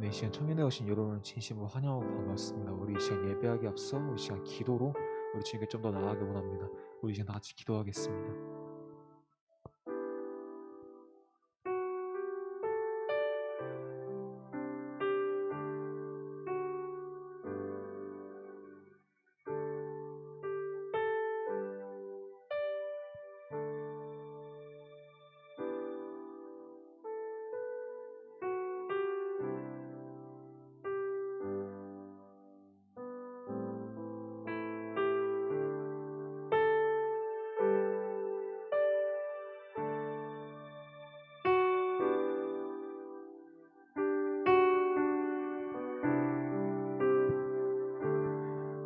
이 시간 청년에 오신 여러분을 진심으로 환영하고 반갑습니다. 우리 이 시간 예배하기 앞서 이 시간 기도로 우리 주님께 좀 더 나아가기 원합니다. 우리 이 시간 다 같이 기도하겠습니다.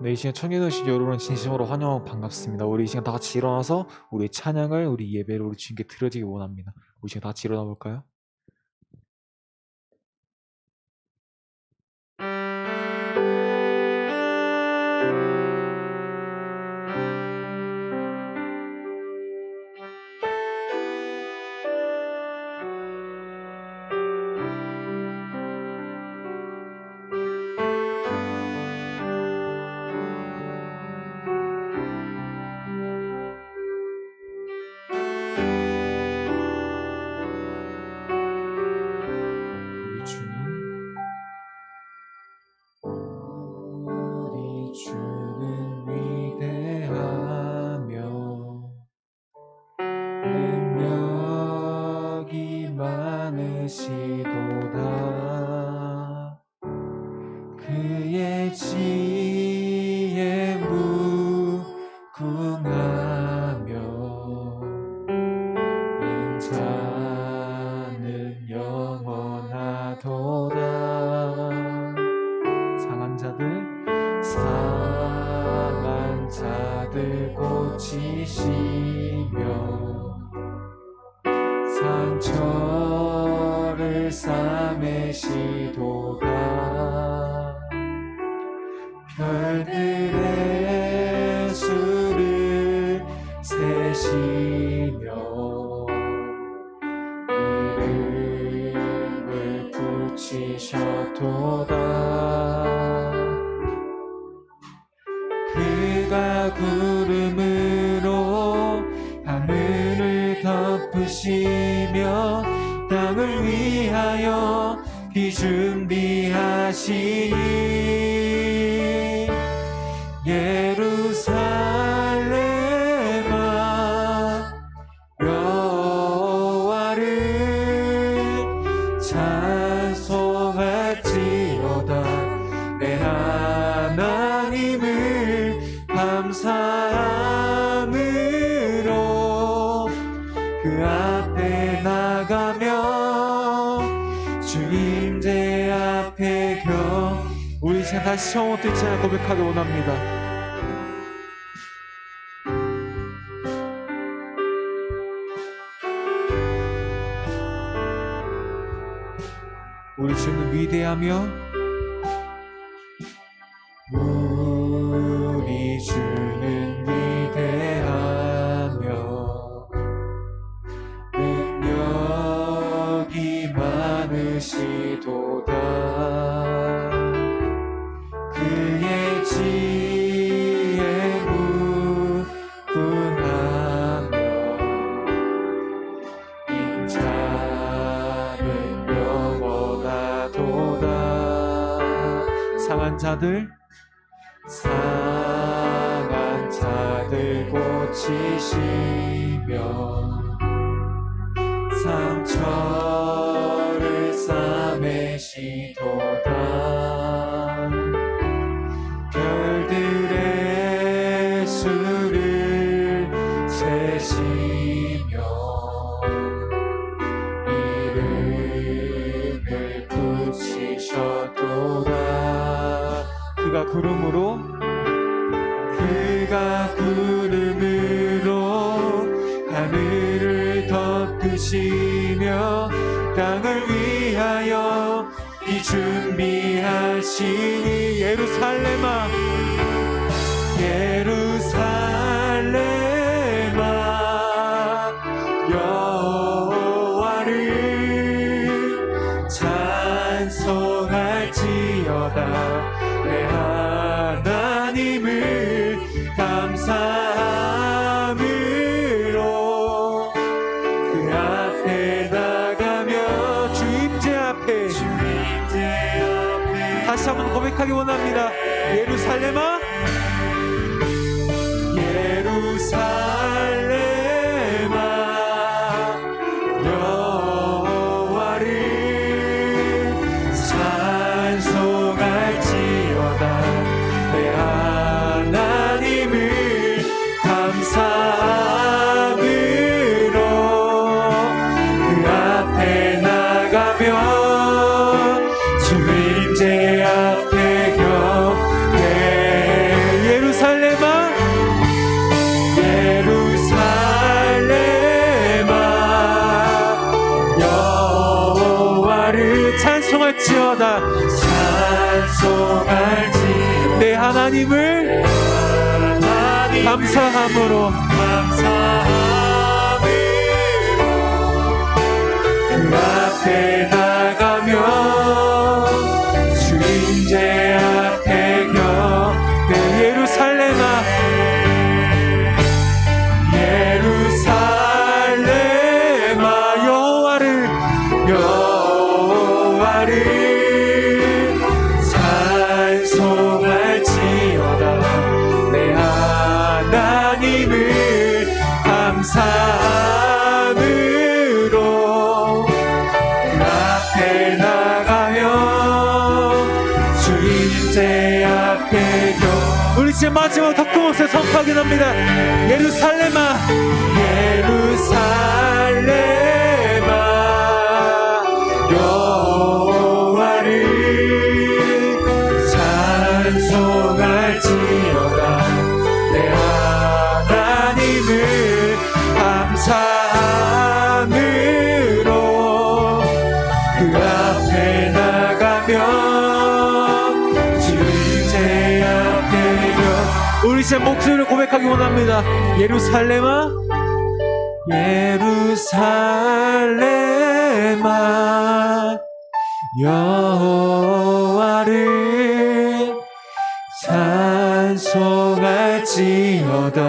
이 시간 청년에 오신 여러분을 진심으로 환영하고 반갑습니다. 우리 이 시간 다 같이 일어나서 우리의 찬양을 우리 예배를 우리 주님께 드려지기 원합니다. 우리 시간 다 같이 일어나 볼까요? 우리 주는 위대하며 능력이 많으시도다. 그의 지혜 무궁하며 인자는 영원하도다. 상한 자들 고치시며 상처를 싸매시도다. 별들의 수를 세시며 이름을 붙이셨도다. 그가 구름으로 하늘을 덮으시며 땅을 위하여 비 준비하시니 예루살렘아 여호와를 찬송할지어다. 내 하나님을 감사함으로 그 앞에 나가며 주 임재 앞에 우리 이제 다시 처음부터 있잖아요. 고백하기 원합니다. 우리 주는 위대하며 우리 주는 위대하며 능력이 많으시도다. 그의 지혜 무궁하며 인자는 영원하도다. 상한 자들 고치시며 상처를 싸매시도다. 별들의 수를 세시며 이름을 붙이셨도다. 그가 구름으로 하늘을 덮으시며 땅을 위하여 비 준비하시니 예루살렘아 여호와를 찬송하 다시 한번 고백하기 원합니다. 예루살렘아, 예루살렘아, 여호와를 찬송할지어다. 내 하나님을 감사함으로 그 앞에 나가며 주님제 앞에 격해. 예루살렘아, 예루살렘아, 여호와를 찬송할지어다. 찬송할지어다. 내 하나님을 감사함으로 그 앞에 나가며 주님제 앞에 격해. 예루살렘아, 예루살렘아, 여호와를 찬송할지어다. 내 하나님을 감사함으로 그 앞에 나가며 주님제 앞에 우리 지금 마지막 더 큰 곳에 선포하게 합니다. 예루살렘아, 예루살렘아, 여호와를 찬송할지어다. 내 하나님을 감사함으로 그 앞에 나가며 주님제 앞에 우리 제 목소리를 고백하기 원합니다. 예루살렘아, 예루살렘아, 여호와를 찬송할지어다.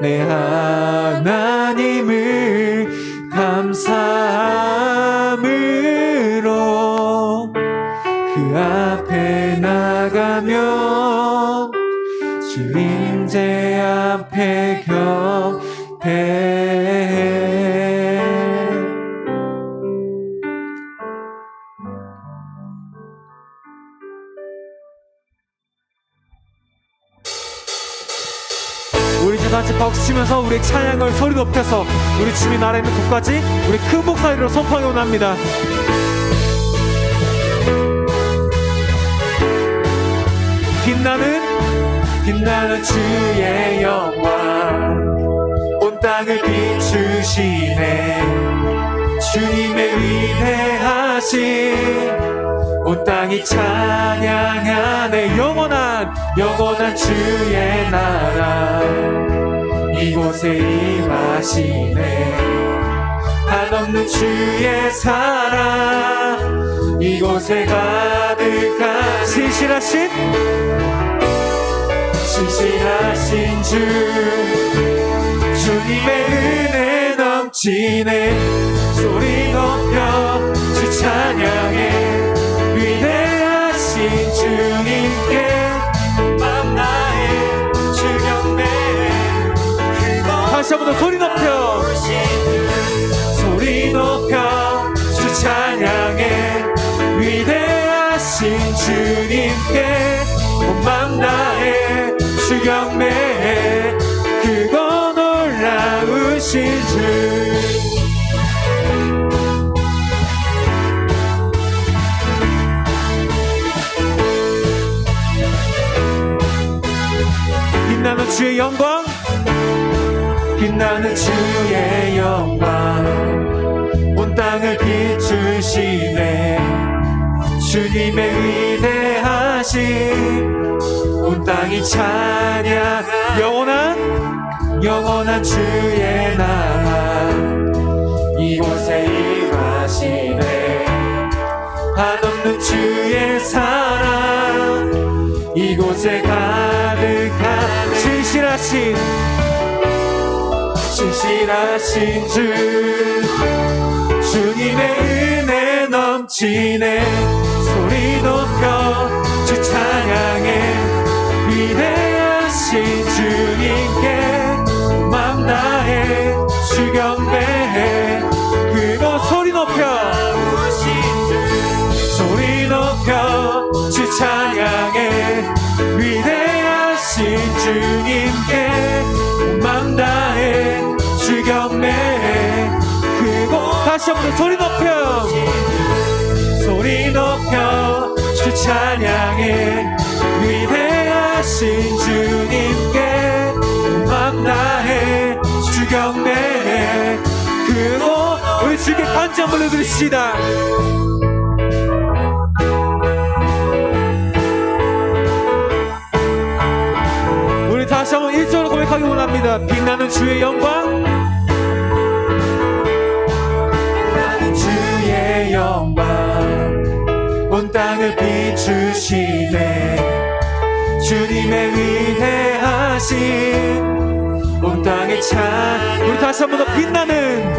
내 하나님을 감사함으로 그 앞에 나가며 주님제 앞에 격해. 우리 다 같이 박수치면서 우리 찬양을 소리 높여서 우리 주님 나라에 있는 곳까지 우리 큰 목소리로 선포하기 원합니다. 빛나는 주의 영광 온 땅을 비추시네. 주님의 위대하신 온 땅이 찬양하네. 영원한 주의 나라 이곳에 임하시네. 한없는 주의 사랑 이곳에 가득한 신실하신 주 주님의 은혜 넘치네. 소리 높여 주 찬양해. 위대하신 주님께 맘 다해 주 경배해. 다시 한 번 더 소리 높여 주 찬양해. 위대하신 주님께 온 맘 다해 주 경배해. 그거 놀라우신 주. 빛나는 주의 영광 온 땅을 비추시네. 주님의 위대하신 온 땅이 찬양. 영원한 주의 나라 이곳에 임하시네. 한없는 주의 사랑 이곳에 가득한 신실하신 주 주님의 은혜 넘치네. 소리 높여 다시 한번 더 소리 높여 주 찬양해. 위대하신 주님께 맘 다해 주 경배해. 그곳 우리 주께 간증 한번 올려드립시다. 우리 다시 한번 1절로 고백하기 원합니다. 빛나는 주의 영광, 빛나는 주의 영광 온 땅을 비추시네. 주님의 위대하신 온 땅의 찬. 우리 다시 한 번 더 빛나는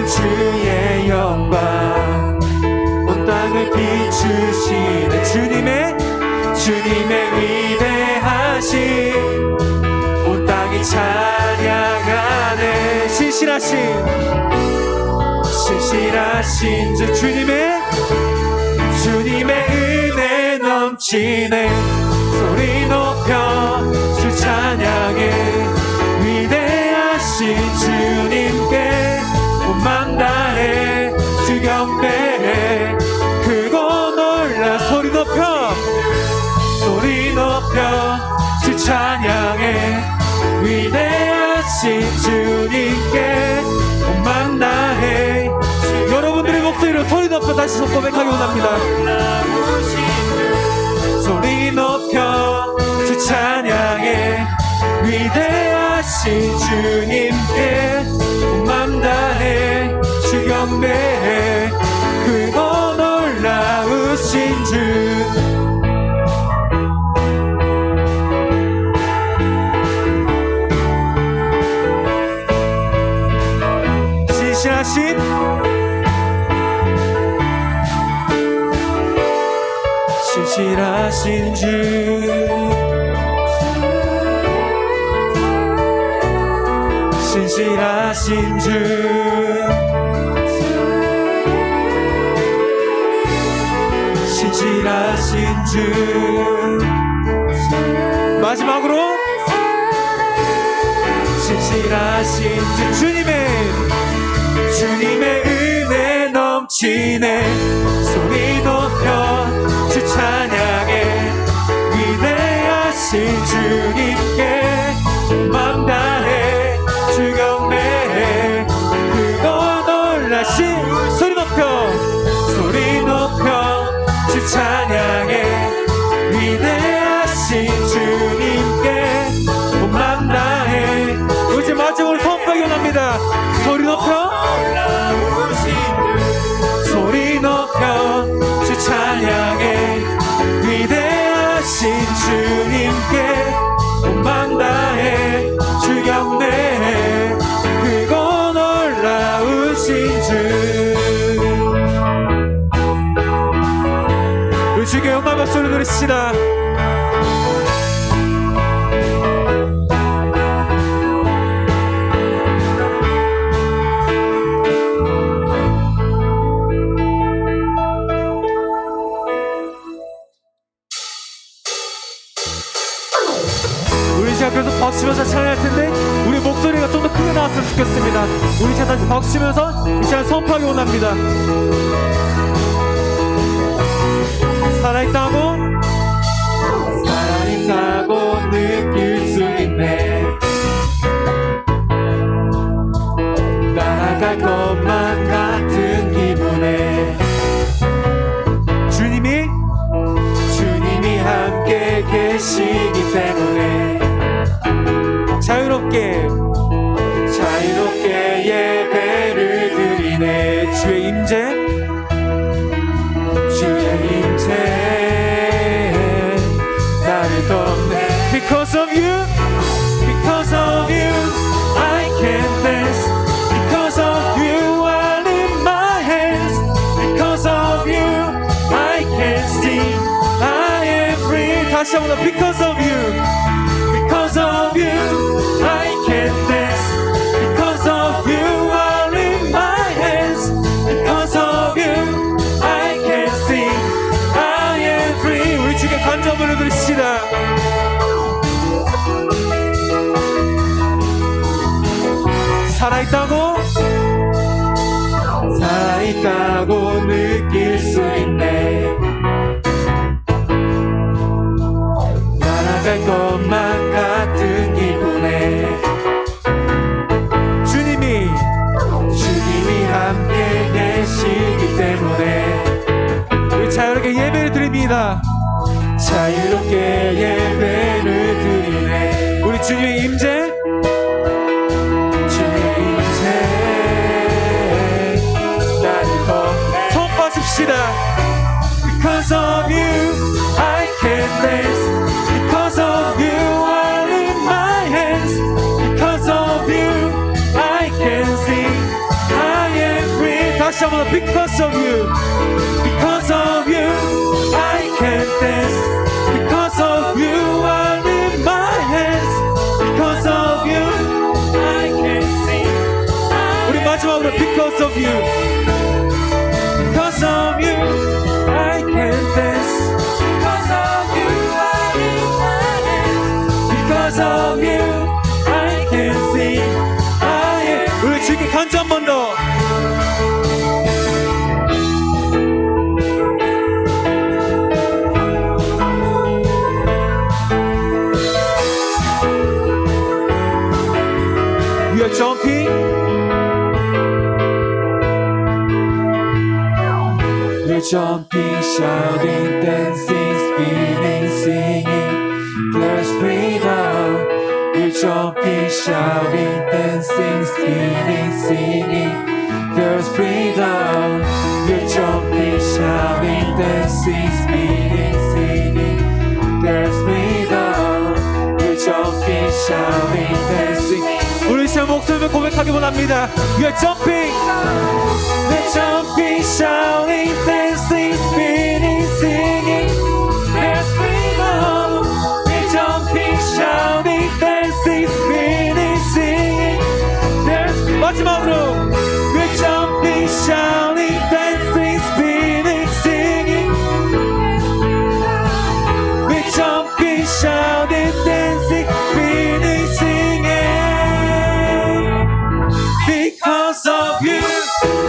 주의 영광 온 땅을 비추시네. 주님의 위대하신 온 땅이 찬양하네. 신실하신 주 주님의 은혜 넘치네. 소리 높여 주 찬양해. 위대하신 주님께 온 맘 다해 주 경배해. 크고 놀라 소리 높여 주 찬양해. 위대하신 주님께 온 맘 다해. 여러분들의 목소리로 소리 높여 다시 고백하기 원합니다. 소리 높여 주 찬양해. 위대하신 주님께 온 맘 다해 주 경배해. 크고 놀라우신 주. 신실하신 주. 신실하신 주. 신실하신 주. 마지막으로 신실하신 주. 주님의 은혜 넘치네. 소리 높여 주 찬양해. 위대하신 주님께 맘 다해 주 경배해. 크고 놀라신 소리 높여 주 찬양해. 위대하신 주님께 맘 다해. 이제 마지막으로 선포하기 원합니다. 소리 높여 주 찬양해. 위대하신 주님께 온 맘 다해 주 경배해. 크고 놀라우신 주. 우리 주께 영광 박수를 드립시다. 그래서 박수면서 찬양할 텐데 우리 목소리가 좀 더 크게 나왔으면 좋겠습니다. 우리 이제 다시 박수면서 이 시간 선포하기 원합니다. 살아있다고 느낄 수 있네. 날아갈 것만 같은 기분에 주님이 함께 계시기 때문에 자유롭게 예배를 드리네. 주의 임재 나를 덮네. Because of you I can dance. Because of you I lift my hands. Because of you I can sing. I am free. 다시 한번 더. Because of you I can dance. Because of you I lift my hands. Because of you I can sing. I am free. 우리 주께 간절히 올려드립시다. 살아있다고 있다고 느낄 수 있네. 날아갈 것만 같은 기분에 주님이 함께 계시기 때문에 우리 자유롭게 예배를 드립니다. 자유롭게 예배를 드리네. 우리 주님의 임재, 주님의 임재 나를 건네. 손 뻗읍시다. Because of you I can dance. Because of you I lift my hands. Because of you I can sing. I am free. 다시 한번 Because of you. Because of you I can dance. Because of you I lift my hands. Because of you I can sing. 우리 마지막으로 Because of you. Because of you I can dance. Because of you I lift my hands. Because of you I can sing. I am. 우리 주께 간주 한 번 더. We are jumping. We're jumping, shouting, dancing, spinning, singing. There's freedom. We're jumping, shouting, dancing, spinning, singing. There's freedom. We're jumping, shouting, dancing, spinning, singing. There's freedom. We're jumping, shouting, dancing. 우리 제 목소리를 고백하기 원합니다. We're jumping. We're jumping, shouting, dancing, spinning, singing. There's freedom. We're jumping, shouting, dancing, spinning, singing. There's 마지막으로 We're jumping, shouting, dancing, spinning, singing. We're jumping, shouting, dancing, spinning, singing. Because of you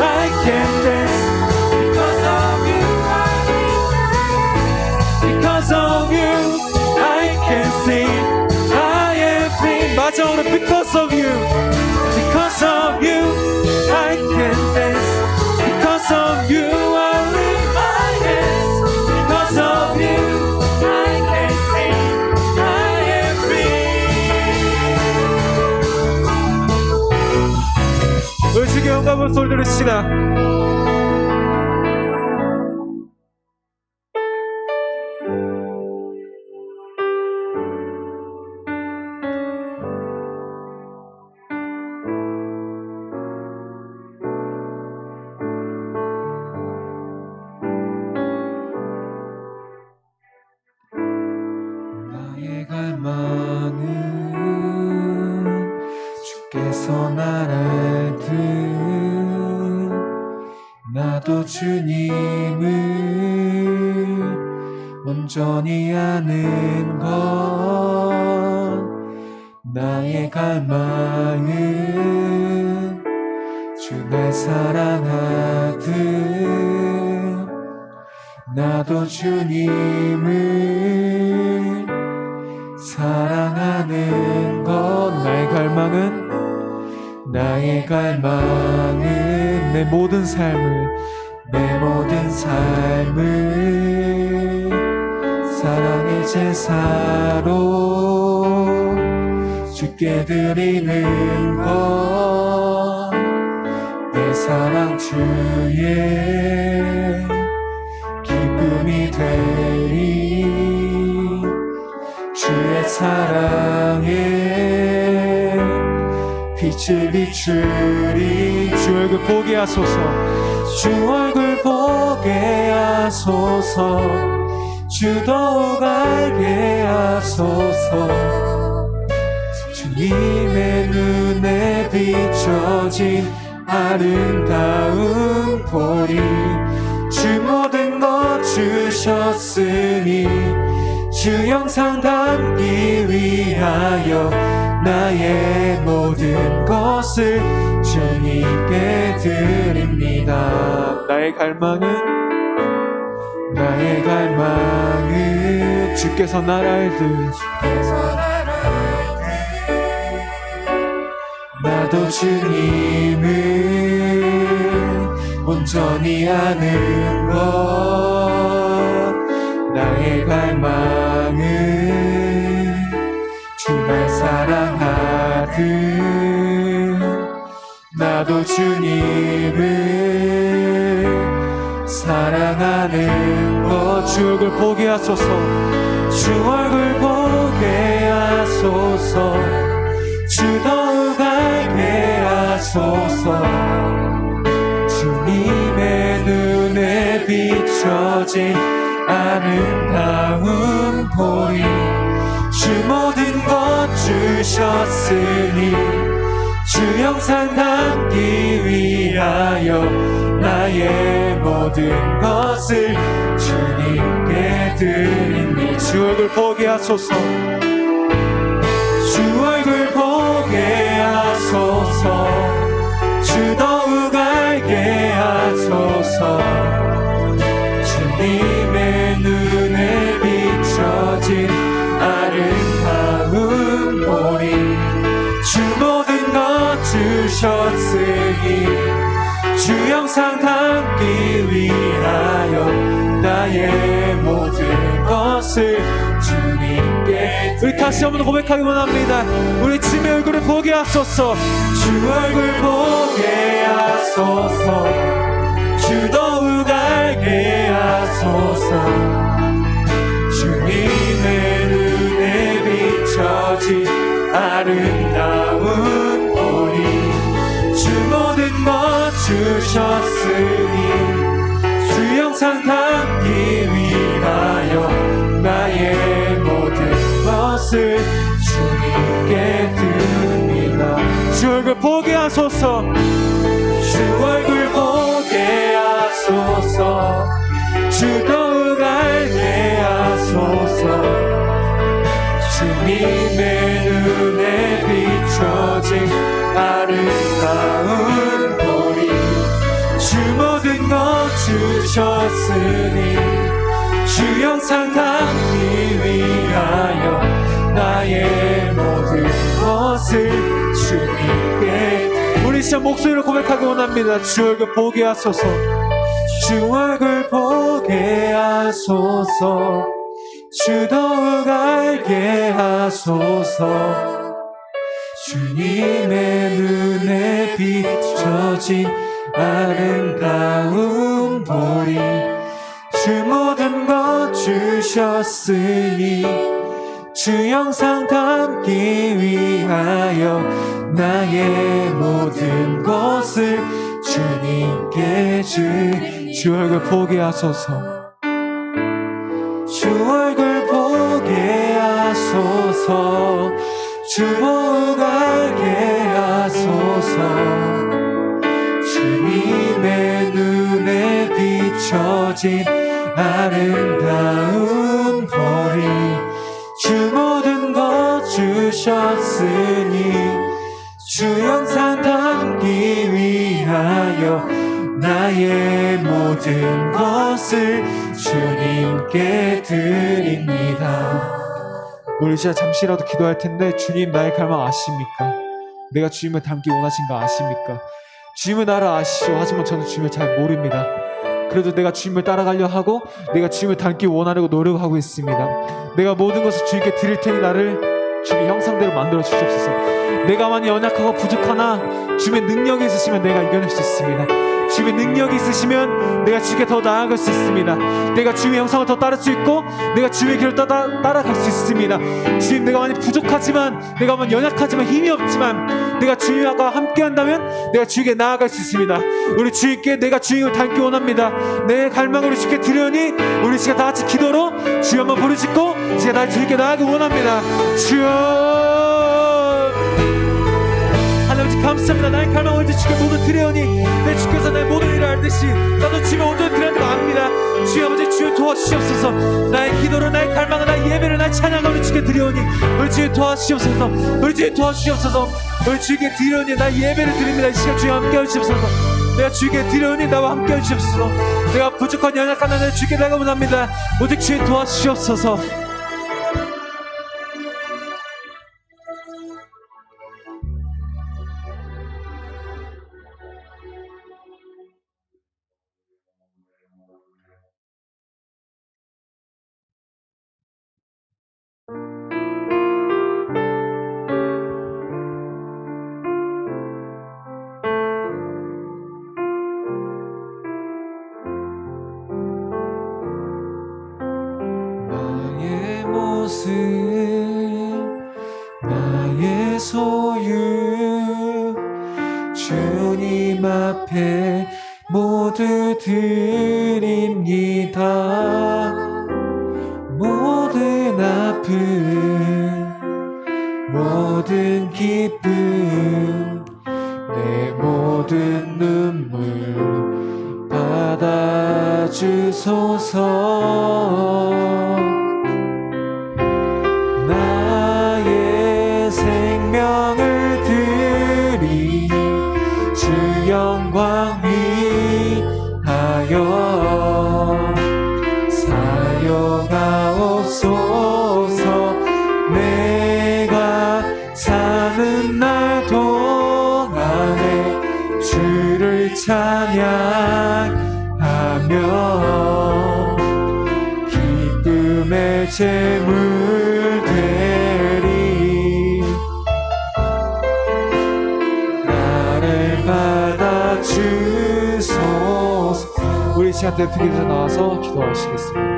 I can dance. Because of you I can dance. Because of you I can sing. I am free. 마지막으로 Because of you. Because of you I can dance. Because of you I lift my hands. Because of you I can sing. I am free. 우리 주께 영광을 소리 들으시다. 나의 갈망은 주께서 날 알듯 나도 주님을 온전히 아는 것. 나의 갈망은 주를 사랑하듯 나도 주님을 사랑하는 것. 나의 갈망은 내 모든 삶을 사랑의 제사로 주께 드리는 것. 내 사랑 주의 기쁨이 되리. 주의 사랑에 빛을 비추리. 주 얼굴 보게 하소서. 주 얼굴 보게 하소서. 주 더욱 알게 하소서. 주님의 눈에 비춰진 아름다운 보리. 주 모든 것 주셨으니 주 영상 담기 위하여 나의 모든 것을 주님께 드립니다. 나의 갈망은 주께서 날 알듯 나도 주님을 온전히 아는 것 나의 갈망은 주 날 사랑하듯 나도 주님을 사랑하는 것 주 얼굴 보게 하소서 주 얼굴 보게 하소서 주 더욱 알게 하소서 주님의 눈에 비춰진 아름다운 보리 주 모든 것 주셨으니 주 영상 담기 위하여 나의 모든 것을 주님께 드리니 주 얼굴 보게 하소서 주 얼굴 보게 하소서 주 더욱 알게 하소서 주님의 눈에 비춰진 아름다운 보리 주 모든 것 주셨으니 주 영상 담기 위하여 나의 모든 것을 주님께 우리 다시 한번 고백하기 원합니다. 우리 주님의 얼굴을 보게 하소서 주 얼굴 보게 하소서 주 더욱 알게 하소서 주님의 눈에 비춰진 아름다운 보리 주 모든 것 주셨으니 주 영상 담기 위하여 나의 모든 것을 주님께 드립니다. 주 얼굴 보게 하소서 주 얼굴 보게 하소서 주 더욱 알게 하소서 주님의 눈에 비춰진 아름다운 보리 주 모든 것 주셨으니 주 영상 담기 위하여 나의 모든 것을 주님께 우리 진짜 목소리로 고백하기 원합니다. 주 얼굴 보게 하소서 주 얼굴 보게 하소서 주 더욱 알게 하소서 주님의 눈에 비춰진 아름다운 보리 주 모든 것 주셨으니 주 영상 담기 위하여 나의 모든 것을 주님께 주 얼굴 보게 하소서 주 얼굴 보게 하소서 주 더욱 알게 하소서 주님의 눈에 비춰진 아름다운 보리 주 모든 것 주셨으니 주 영상 담기 위하여 나의 모든 것을 주님께 드립니다. 우리 진짜 잠시라도 기도할 텐데 주님 나의 갈망 아십니까? 내가 주님을 닮기 원하신 거 아십니까? 주님은 나를 아시죠. 하지만 저는 주님을 잘 모릅니다. 그래도 내가 주님을 따라가려 하고 내가 주님을 닮기 원하려고 노력하고 있습니다. 내가 모든 것을 주님께 드릴 테니 나를 주님의 형상대로 만들어 주시옵소서. 내가 많이 연약하고 부족하나 주님의 능력이 있으시면 내가 이겨낼 수 있습니다. 주님의 능력이 있으시면 내가 주님께 더 나아갈 수 있습니다. 내가 주님의 형상을 더 따를 수 있고 내가 주님의 길을 따라갈 수 있습니다. 주님 내가 많이 부족하지만 내가 많이 연약하지만 힘이 없지만 내가 주님과 함께 한다면 내가 주님께 나아갈 수 있습니다. 우리 주님께 내가 주님을 닮기 원합니다. 내 갈망을 우리 주님께 드려니 우리 지금 다 같이 기도로 주여 한번 부르짖고 제가 나 주님께 나아가기 원합니다. 주여 하나님 감사합니다. 나의 갈망을 주께 모두 드려오니 내 주께서 내 모든 일을 알듯이 나도 주님의 온전히 드리는 거 압니다. 주여 아버지 주여 도와주시옵소서. 나의 기도를 나의 갈망을 나의 예배를 나의 찬양을 우리 주께 드려오니 우리 주여 도와주시옵소서. 우리 주여 도와주시옵소서. 우리 주께 드려오니 나의 예배를 드립니다. 이 시간 주여 함께 해주시옵소서. 내가 주에게 드려오니 나와 함께 해주시옵소서. 내가 부족한 연약한 나를 주께 내가 원합니다. 오직 주의 도와주시옵소서. 나의 모습 나의 소유 주님 앞에 모두 드립니다. 모든 아픔 모든 기쁨 내 모든 눈물 받아주소서. 나의 생명을 드리 주 영광 위하여 사용하옵소서. 내가 사는 날 동안에 주를 찬양하며 기쁨의 제물 되리. 나를 받아주소서. 우리 시간 대표님께서 나와서 기도하시겠습니다.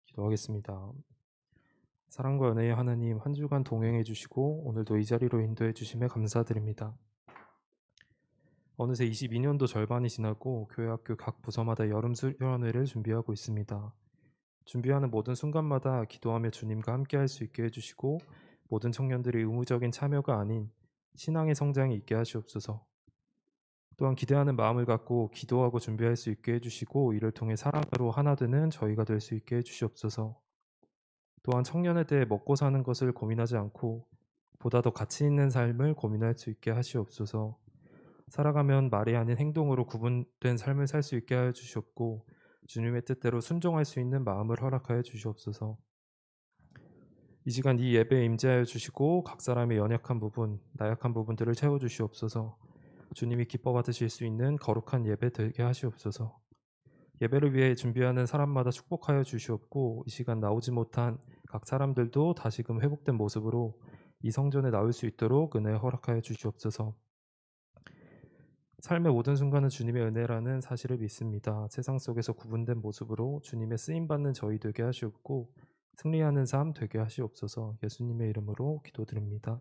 기도하겠습니다. 사랑과 은혜의 하나님, 한 주간 동행해 주시고 오늘도 이 자리로 인도해 주심에 감사드립니다. 어느새 22년도 절반이 지나고 교회 학교 각 부서마다 여름 수련회를 준비하고 있습니다. 준비하는 모든 순간마다 기도하며 주님과 함께 할 수 있게 해주시고 모든 청년들이 의무적인 참여가 아닌 신앙의 성장이 있게 하시옵소서. 또한 기대하는 마음을 갖고 기도하고 준비할 수 있게 해주시고 이를 통해 사랑으로 하나 되는 저희가 될 수 있게 해주시옵소서. 또한 청년에 대해 먹고 사는 것을 고민하지 않고 보다 더 가치 있는 삶을 고민할 수 있게 하시옵소서. 살아가면 말이 아닌 행동으로 구분된 삶을 살 수 있게 하여 주시옵고 주님의 뜻대로 순종할 수 있는 마음을 허락하여 주시옵소서. 이 시간 이 예배에 임재하여 주시고 각 사람의 연약한 부분, 나약한 부분들을 채워주시옵소서. 주님이 기뻐 받으실 수 있는 거룩한 예배 되게 하시옵소서. 예배를 위해 준비하는 사람마다 축복하여 주시옵고 이 시간 나오지 못한 각 사람들도 다시금 회복된 모습으로 이 성전에 나올 수 있도록 은혜 허락하여 주시옵소서. 삶의 모든 순간은 주님의 은혜라는 사실을 믿습니다. 세상 속에서 구분된 모습으로 주님의 쓰임받는 저희 되게 하시옵고 승리하는 삶 되게 하시옵소서. 예수님의 이름으로 기도드립니다.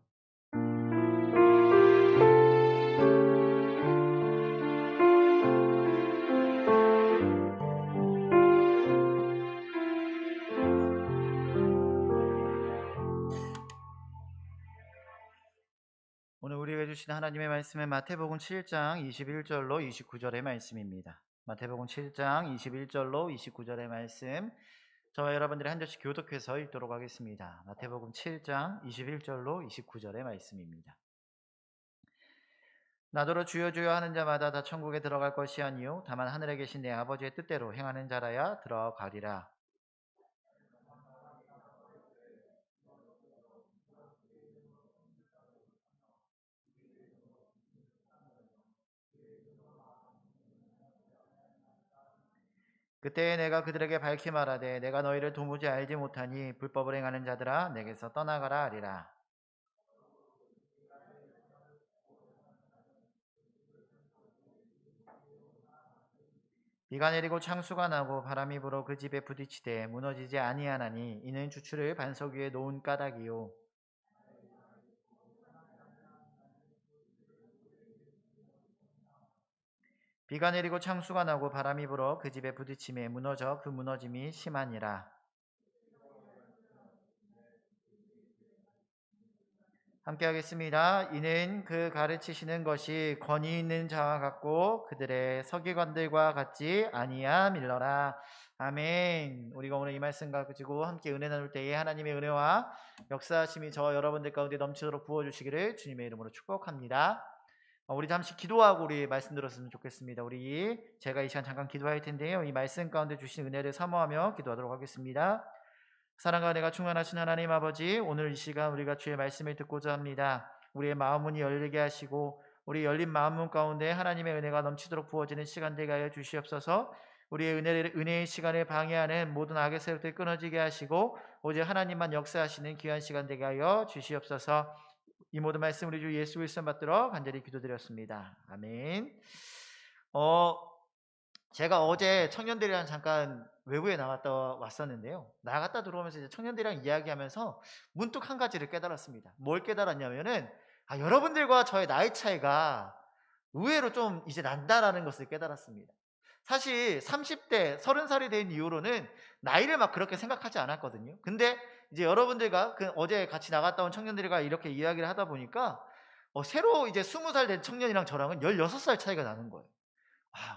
오늘 우리에게 주신 하나님의 말씀은 마태복음 7장 21절로 29절의 말씀입니다. 마태복음 7장 21절로 29절의 말씀, 저와 여러분들이 한 절씩 교독해서 읽도록 하겠습니다. 마태복음 7장 21절로 29절의 말씀입니다. 나더러 주여 주여 하는 자마다 다 천국에 들어갈 것이 아니요 다만 하늘에 계신 내 아버지의 뜻대로 행하는 자라야 들어가리라. 그때에 내가 그들에게 밝히 말하되 내가 너희를 도무지 알지 못하니 불법을 행하는 자들아 내게서 떠나가라 하리라. 비가 내리고 창수가 나고 바람이 불어 그 집에 부딪히되 무너지지 아니하나니 이는 주추를 반석 위에 놓은 까닭이요. 비가 내리고 창수가 나고 바람이 불어 그 집에 부딪힘에 무너져 그 무너짐이 심하니라. 함께 하겠습니다. 이는 그 가르치시는 것이 권위 있는 자와 같고 그들의 서기관들과 같지 아니함일러라. 아멘. 우리가 오늘 이 말씀 가지고 함께 은혜 나눌 때에 하나님의 은혜와 역사하심이 저와 여러분들 가운데 넘치도록 부어주시기를 주님의 이름으로 축복합니다. 우리 잠시 기도하고 우리 말씀 들었으면 좋겠습니다. 제가 이 시간 잠깐 기도할 텐데요. 이 말씀 가운데 주신 은혜를 사모하며 기도하도록 하겠습니다. 사랑과 은혜가 충만하신 하나님 아버지, 오늘 이 시간 우리가 주의 말씀을 듣고자 합니다. 우리의 마음문이 열리게 하시고 우리 열린 마음문 가운데 하나님의 은혜가 넘치도록 부어지는 시간 되게 하여 주시옵소서. 우리의 은혜의 시간을 방해하는 모든 악의 세력들 끊어지게 하시고 오직 하나님만 역사하시는 귀한 시간 되게 하여 주시옵소서. 이 모든 말씀 우리 주 예수 그리스도 받들어 간절히 기도드렸습니다. 아멘. 제가 어제 청년들이랑 잠깐 외부에 나갔다 왔었는데요. 나갔다 들어오면서 이제 청년들이랑 이야기하면서 문득 한 가지를 깨달았습니다. 뭘 깨달았냐면은 여러분들과 저의 나이 차이가 의외로 좀 이제 난다라는 것을 깨달았습니다. 사실 30대, 30살이 된 이후로는 나이를 막 그렇게 생각하지 않았거든요. 근데 이제 여러분들과 어제 같이 나갔다 온 청년들과 이렇게 이야기를 하다 보니까 새로 이제 20살 된 청년이랑 저랑은 16살 차이가 나는 거예요.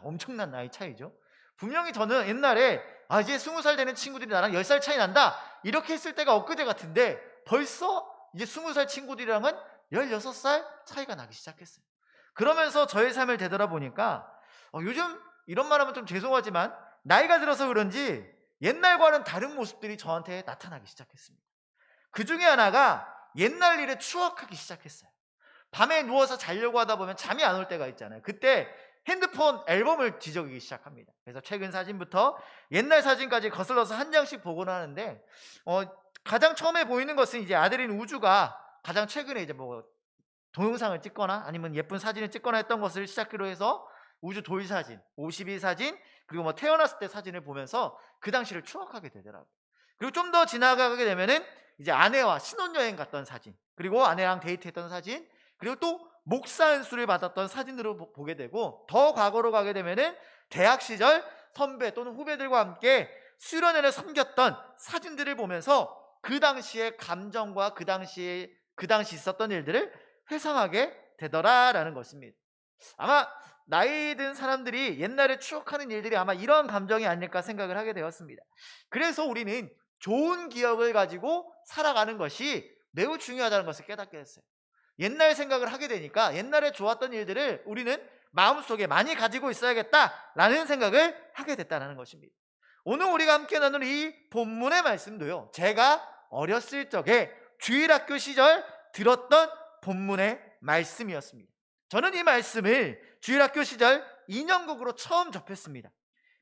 엄청난 나이 차이죠. 분명히 저는 옛날에 이제 20살 되는 친구들이 나랑 10살 차이 난다 이렇게 했을 때가 엊그제 같은데 벌써 이제 20살 친구들이랑은 16살 차이가 나기 시작했어요. 그러면서 저의 삶을 되돌아보니까 요즘 이런 말하면 좀 죄송하지만 나이가 들어서 그런지 옛날과는 다른 모습들이 저한테 나타나기 시작했습니다. 그 중에 하나가 옛날 일을 추억하기 시작했어요. 밤에 누워서 자려고 하다 보면 잠이 안 올 때가 있잖아요. 그때 핸드폰 앨범을 뒤적이기 시작합니다. 그래서 최근 사진부터 옛날 사진까지 거슬러서 한 장씩 보곤 하는데 가장 처음에 보이는 것은 이제 아들인 우주가 가장 최근에 이제 뭐 동영상을 찍거나 아니면 예쁜 사진을 찍거나 했던 것을 시작으로 해서 우주 도의 사진, 52 사진, 그리고 뭐 태어났을 때 사진을 보면서 그 당시를 추억하게 되더라고요. 그리고 좀 더 지나가게 되면은 이제 아내와 신혼여행 갔던 사진, 그리고 아내랑 데이트했던 사진, 그리고 또 목사 안수를 받았던 사진으로 보게 되고, 더 과거로 가게 되면은 대학 시절 선배 또는 후배들과 함께 수련회를 섬겼던 사진들을 보면서 그 당시의 감정과 그 당시 있었던 일들을 회상하게 되더라라는 것입니다. 아마 나이 든 사람들이 옛날에 추억하는 일들이 아마 이런 감정이 아닐까 생각을 하게 되었습니다. 그래서 우리는 좋은 기억을 가지고 살아가는 것이 매우 중요하다는 것을 깨닫게 됐어요. 옛날 생각을 하게 되니까 옛날에 좋았던 일들을 우리는 마음속에 많이 가지고 있어야겠다라는 생각을 하게 됐다는 것입니다. 오늘 우리가 함께 나눌 이 본문의 말씀도요, 제가 어렸을 적에 주일학교 시절 들었던 본문의 말씀이었습니다. 저는 이 말씀을 주일학교 시절 2년국으로 처음 접했습니다.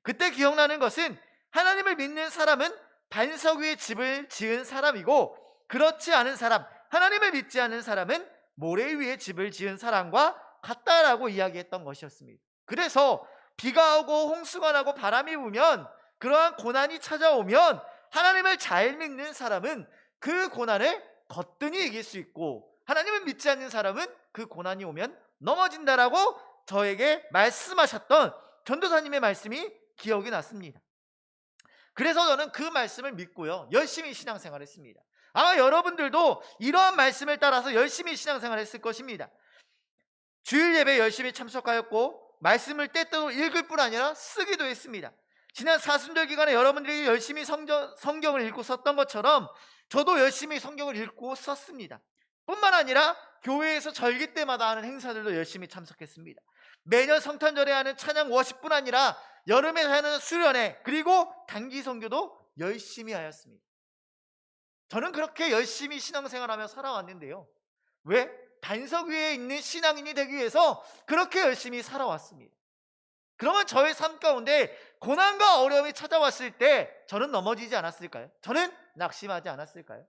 그때 기억나는 것은 하나님을 믿는 사람은 반석 위에 집을 지은 사람이고, 그렇지 않은 사람, 하나님을 믿지 않는 사람은 모래 위에 집을 지은 사람과 같다라고 이야기했던 것이었습니다. 그래서 비가 오고 홍수가 나고 바람이 불면, 그러한 고난이 찾아오면 하나님을 잘 믿는 사람은 그 고난을 거뜬히 이길 수 있고, 하나님을 믿지 않는 사람은 그 고난이 오면 넘어진다라고 저에게 말씀하셨던 전도사님의 말씀이 기억이 났습니다. 그래서 저는 그 말씀을 믿고요, 열심히 신앙생활을 했습니다. 아마 여러분들도 이러한 말씀을 따라서 열심히 신앙생활을 했을 것입니다. 주일 예배 열심히 참석하였고, 말씀을 때때로 읽을 뿐 아니라 쓰기도 했습니다. 지난 사순절 기간에 여러분들이 열심히 성경을 읽고 썼던 것처럼 저도 열심히 성경을 읽고 썼습니다. 뿐만 아니라 교회에서 절기 때마다 하는 행사들도 열심히 참석했습니다. 매년 성탄절에 하는 찬양 워십뿐 아니라 여름에 하는 수련회, 그리고 단기 선교도 열심히 하였습니다. 저는 그렇게 열심히 신앙생활하며 살아왔는데요, 왜? 반석 위에 있는 신앙인이 되기 위해서 그렇게 열심히 살아왔습니다. 그러면 저의 삶 가운데 고난과 어려움이 찾아왔을 때 저는 넘어지지 않았을까요? 저는 낙심하지 않았을까요?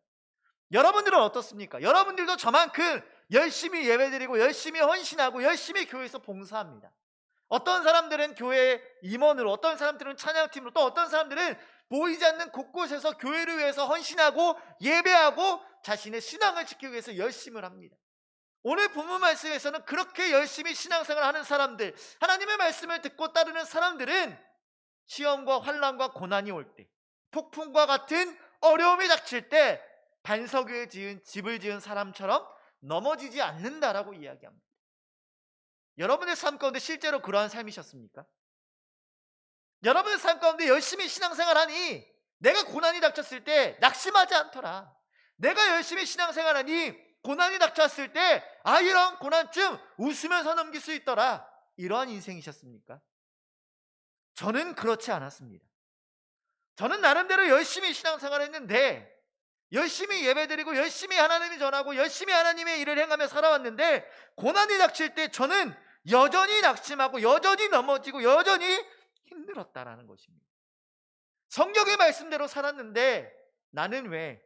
여러분들은 어떻습니까? 여러분들도 저만큼 열심히 예배드리고 열심히 헌신하고 열심히 교회에서 봉사합니다. 어떤 사람들은 교회 임원으로, 어떤 사람들은 찬양팀으로, 또 어떤 사람들은 보이지 않는 곳곳에서 교회를 위해서 헌신하고 예배하고 자신의 신앙을 지키기 위해서 열심을 합니다. 오늘 본문 말씀에서는 그렇게 열심히 신앙생활을 하는 사람들, 하나님의 말씀을 듣고 따르는 사람들은 시험과 환난과 고난이 올 때, 폭풍과 같은 어려움이 닥칠 때 반석 위에 집을 지은 사람처럼 넘어지지 않는다라고 이야기합니다. 여러분의 삶 가운데 실제로 그러한 삶이셨습니까? 여러분의 삶 가운데 열심히 신앙생활하니 내가 고난이 닥쳤을 때 낙심하지 않더라. 내가 열심히 신앙생활하니 고난이 닥쳤을 때 이런 고난쯤 웃으면서 넘길 수 있더라. 이러한 인생이셨습니까? 저는 그렇지 않았습니다. 저는 나름대로 열심히 신앙생활했는데, 열심히 예배드리고 열심히 하나님이 전하고 열심히 하나님의 일을 행하며 살아왔는데, 고난이 닥칠 때 저는 여전히 낙심하고 여전히 넘어지고 여전히 힘들었다라는 것입니다. 성경의 말씀대로 살았는데 나는 왜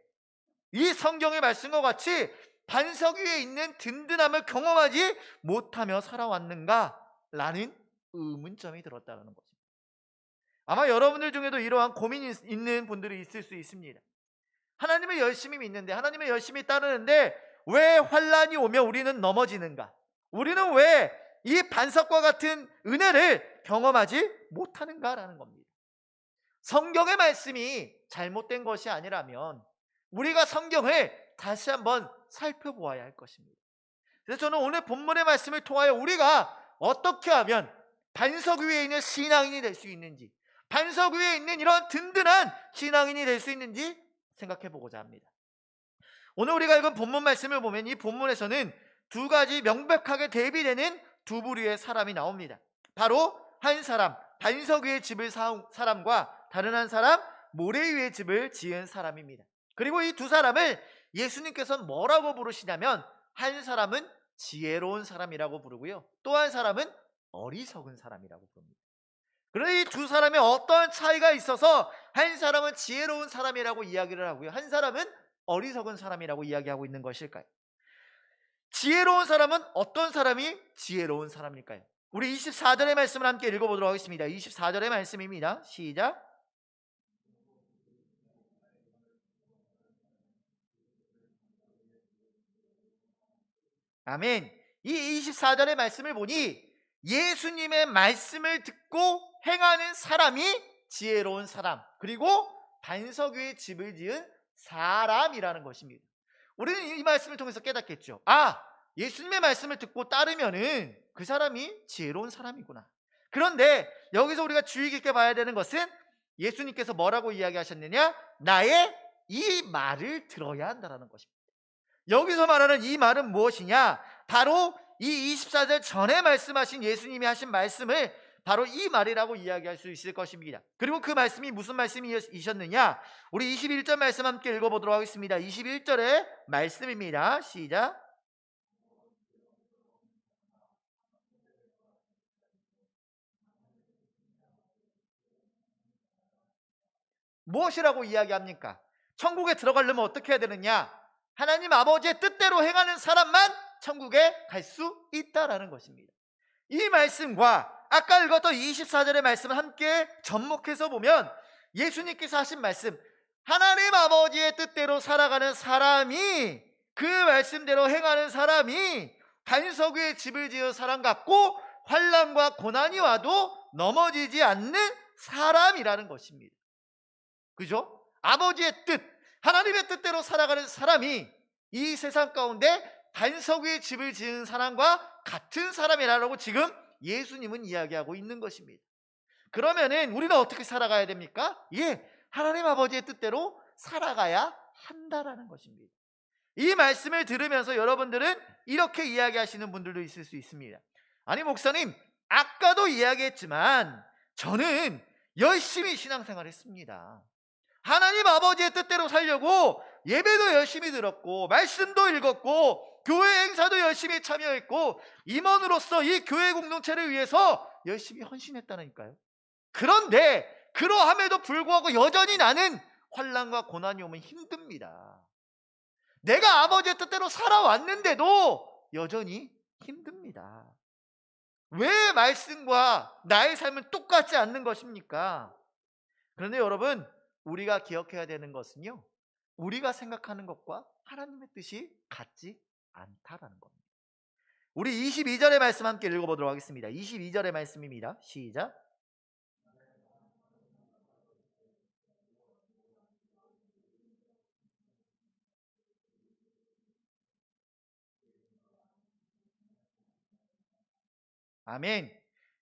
이 성경의 말씀과 같이 반석 위에 있는 든든함을 경험하지 못하며 살아왔는가? 라는 의문점이 들었다는 것입니다. 아마 여러분들 중에도 이러한 고민이 있는 분들이 있을 수 있습니다. 하나님을 열심히 믿는데, 하나님을 열심히 따르는데 왜 환난이 오면 우리는 넘어지는가? 우리는 왜 이 반석과 같은 은혜를 경험하지 못하는가라는 겁니다. 성경의 말씀이 잘못된 것이 아니라면 우리가 성경을 다시 한번 살펴보아야 할 것입니다. 그래서 저는 오늘 본문의 말씀을 통하여 우리가 어떻게 하면 반석 위에 있는 신앙인이 될 수 있는지, 반석 위에 있는 이런 든든한 신앙인이 될 수 있는지 생각해 보고자 합니다. 오늘 우리가 읽은 본문 말씀을 보면 이 본문에서는 두 가지 명백하게 대비되는 두 부류의 사람이 나옵니다. 바로 한 사람, 반석 위에 집을 사온 사람과 다른 한 사람, 모래 위에 집을 지은 사람입니다. 그리고 이 두 사람을 예수님께서 뭐라고 부르시냐면, 한 사람은 지혜로운 사람이라고 부르고요, 또 한 사람은 어리석은 사람이라고 부릅니다. 그런데 이 두 사람의 어떤 차이가 있어서 한 사람은 지혜로운 사람이라고 이야기를 하고요, 한 사람은 어리석은 사람이라고 이야기하고 있는 것일까요? 지혜로운 사람은 어떤 사람이 지혜로운 사람일까요? 우리 24절의 말씀을 함께 읽어보도록 하겠습니다. 24절의 말씀입니다. 시작. 아멘. 이 24절의 말씀을 보니 예수님의 말씀을 듣고 행하는 사람이 지혜로운 사람, 그리고 반석 위에 집을 지은 사람이라는 것입니다. 우리는 이 말씀을 통해서 깨닫겠죠. 예수님의 말씀을 듣고 따르면은 그 사람이 지혜로운 사람이구나. 그런데 여기서 우리가 주의 깊게 봐야 되는 것은 예수님께서 뭐라고 이야기하셨느냐? 나의 이 말을 들어야 한다는 것입니다. 여기서 말하는 이 말은 무엇이냐? 바로 이 24절 전에 말씀하신 예수님이 하신 말씀을 바로 이 말이라고 이야기할 수 있을 것입니다. 그리고 그 말씀이 무슨 말씀이셨느냐? 우리 21절 말씀 함께 읽어보도록 하겠습니다. 21절의 말씀입니다. 시작. 무엇이라고 이야기합니까? 천국에 들어가려면 어떻게 해야 되느냐? 하나님 아버지의 뜻대로 행하는 사람만 천국에 갈 수 있다라는 것입니다. 이 말씀과 아까 읽었던 24절의 말씀을 함께 접목해서 보면 예수님께서 하신 말씀, 하나님 아버지의 뜻대로 살아가는 사람이, 그 말씀대로 행하는 사람이 반석 위에 집을 지은 사람 같고 환난과 고난이 와도 넘어지지 않는 사람이라는 것입니다. 그죠? 아버지의 뜻, 하나님의 뜻대로 살아가는 사람이 이 세상 가운데 반석 위에 집을 지은 사람과 같은 사람이라고 지금 예수님은 이야기하고 있는 것입니다. 그러면은 우리는 어떻게 살아가야 됩니까? 하나님 아버지의 뜻대로 살아가야 한다라는 것입니다. 이 말씀을 들으면서 여러분들은 이렇게 이야기하시는 분들도 있을 수 있습니다. 아니 목사님, 아까도 이야기했지만 저는 열심히 신앙생활 했습니다. 하나님 아버지의 뜻대로 살려고 예배도 열심히 들었고 말씀도 읽었고 교회 행사도 열심히 참여했고 임원으로서 이 교회 공동체를 위해서 열심히 헌신했다니까요. 그런데 그러함에도 불구하고 여전히 나는 환난과 고난이 오면 힘듭니다. 내가 아버지의 뜻대로 살아왔는데도 여전히 힘듭니다. 왜 말씀과 나의 삶은 똑같지 않는 것입니까? 그런데 여러분, 우리가 기억해야 되는 것은요, 우리가 생각하는 것과 하나님의 뜻이 같지 않다라는 겁니다. 우리 22절의 말씀 함께 읽어보도록 하겠습니다. 22절의 말씀입니다. 시작. 아멘.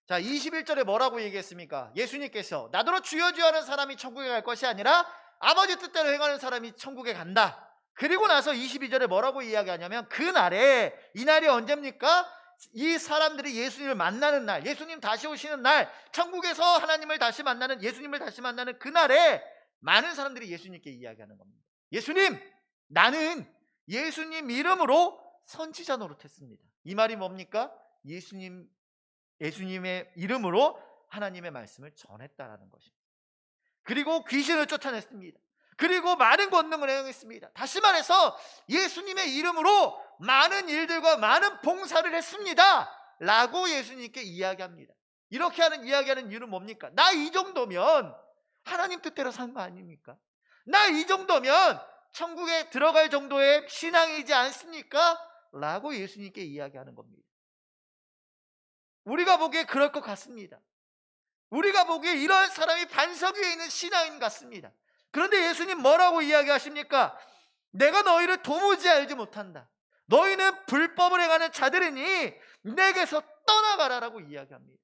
자, 21절에 뭐라고 얘기했습니까? 예수님께서 나더러 주여 주여 하는 사람이 천국에 갈 것이 아니라 아버지 뜻대로 행하는 사람이 천국에 간다. 그리고 나서 22절에 뭐라고 이야기하냐면 그날에, 이 날이 언제입니까? 이 사람들이 예수님을 만나는 날, 예수님 다시 오시는 날, 천국에서 하나님을 다시 만나는, 예수님을 다시 만나는 그날에 많은 사람들이 예수님께 이야기하는 겁니다. 예수님, 나는 예수님 이름으로 선지자 노릇했습니다. 이 말이 뭡니까? 예수님의 이름으로 하나님의 말씀을 전했다라는 것입니다. 그리고 귀신을 쫓아냈습니다. 그리고 많은 권능을 행했습니다. 다시 말해서 예수님의 이름으로 많은 일들과 많은 봉사를 했습니다 라고 예수님께 이야기합니다. 이렇게 이야기하는 이유는 뭡니까? 나 이 정도면 하나님 뜻대로 산 거 아닙니까? 나 이 정도면 천국에 들어갈 정도의 신앙이지 않습니까? 라고 예수님께 이야기하는 겁니다. 우리가 보기에 그럴 것 같습니다. 우리가 보기에 이런 사람이 반석 위에 있는 신앙인 같습니다. 그런데 예수님 뭐라고 이야기하십니까? 내가 너희를 도무지 알지 못한다. 너희는 불법을 행하는 자들이니 내게서 떠나가라라고 이야기합니다.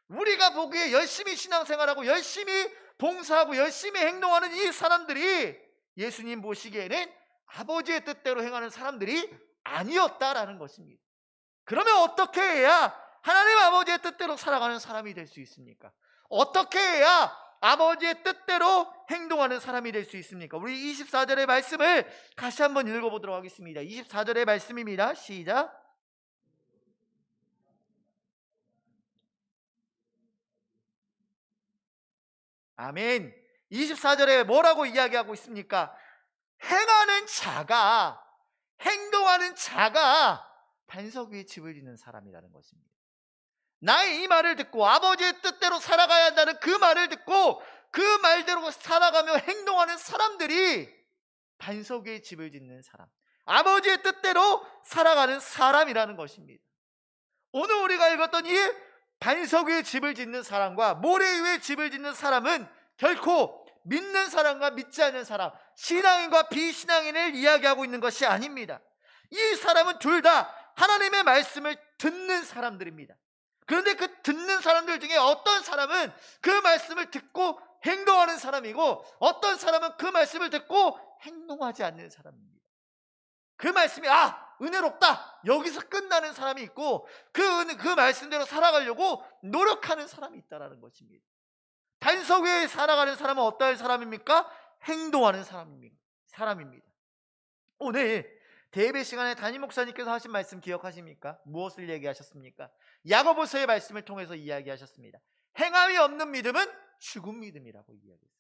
우리가 보기에 열심히 신앙생활하고 열심히 봉사하고 열심히 행동하는 이 사람들이 예수님 보시기에는 아버지의 뜻대로 행하는 사람들이 아니었다라는 것입니다. 그러면 어떻게 해야 하나님 아버지의 뜻대로 살아가는 사람이 될 수 있습니까? 어떻게 해야 아버지의 뜻대로 행동하는 사람이 될 수 있습니까? 우리 24절의 말씀을 다시 한번 읽어보도록 하겠습니다. 24절의 말씀입니다. 시작. 아멘. 24절에 뭐라고 이야기하고 있습니까? 행하는 자가, 행동하는 자가 반석 위에 집을 짓는 사람이라는 것입니다. 나의 이 말을 듣고 아버지의 뜻대로 살아가야 한다는 그 말을 듣고 그 말대로 살아가며 행동하는 사람들이 반석 위에 집을 짓는 사람, 아버지의 뜻대로 살아가는 사람이라는 것입니다. 오늘 우리가 읽었던 이 반석 위에 집을 짓는 사람과 모래 위에 집을 짓는 사람은 결코 믿는 사람과 믿지 않는 사람, 신앙인과 비신앙인을 이야기하고 있는 것이 아닙니다. 이 사람은 둘 다 하나님의 말씀을 듣는 사람들입니다. 그런데 그 듣는 사람들 중에 어떤 사람은 그 말씀을 듣고 행동하는 사람이고 어떤 사람은 그 말씀을 듣고 행동하지 않는 사람입니다. 그 말씀이 은혜롭다 여기서 끝나는 사람이 있고 그 말씀대로 살아가려고 노력하는 사람이 있다는 것입니다. 반석 위에 살아가는 사람은 어떠한 사람입니까? 행동하는 사람입니다. 오늘 대예배 시간에 담임 목사님께서 하신 말씀 기억하십니까? 무엇을 얘기하셨습니까? 야고보서의 말씀을 통해서 이야기하셨습니다. 행함이 없는 믿음은 죽은 믿음이라고 이야기했습니다.